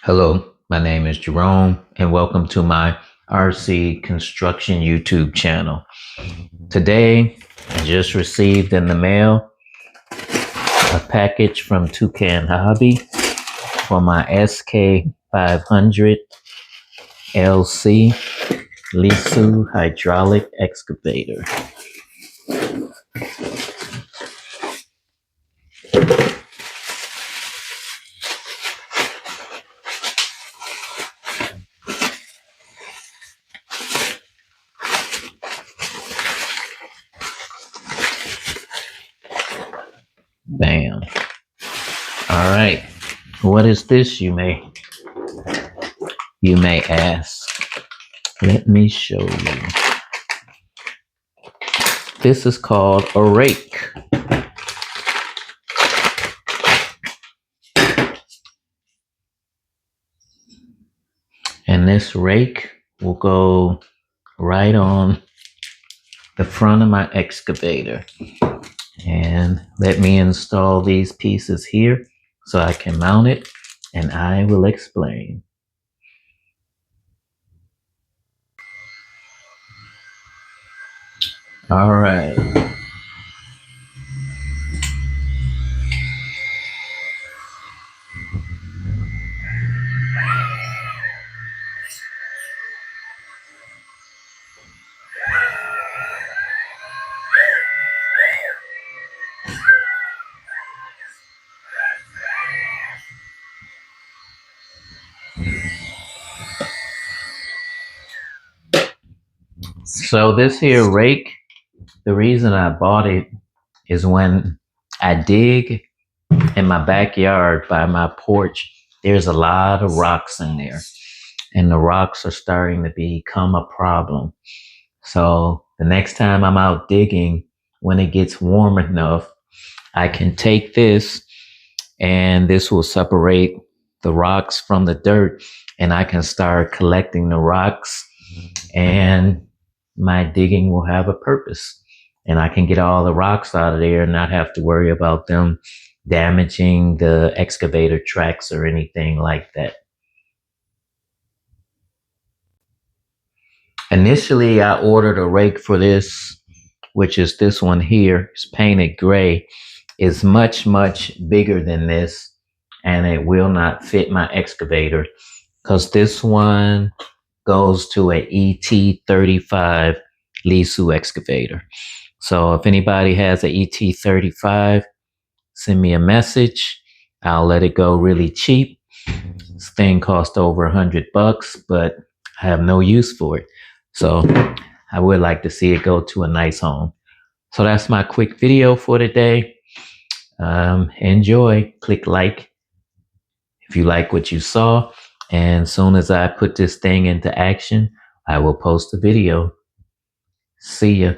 Hello, my name is Jerome, and welcome to my RC Construction YouTube channel. Today, I just received in the mail a package from Toucan Hobby for my SK500 LC Lesu hydraulic excavator. Bam. All right. What is this, you may ask? Let me show you. This is called a rake. And this rake will go right on the front of my excavator. And let me install these pieces here so I can mount it, and I will explain. All right. So this here rake, the reason I bought it is when I dig in my backyard by my porch, there's a lot of rocks in there, and the rocks are starting to become a problem. So the next time I'm out digging, when it gets warm enough, I can take this and this will separate the rocks from the dirt, and I can start collecting the rocks, and my digging will have a purpose, and I can get all the rocks out of there and not have to worry about them damaging the excavator tracks or anything like that. Initially, I ordered a rake for this, which is this one here. It's painted gray. It's much, much bigger than this, and it will not fit my excavator because this one goes to a ET35 Lesu excavator. So if anybody has a ET35, send me a message. I'll let it go really cheap. This thing cost over $100, but I have no use for it. So I would like to see it go to a nice home. So that's my quick video for today. Enjoy. Click like if you like what you saw. And as soon as I put this thing into action, I will post a video. See ya.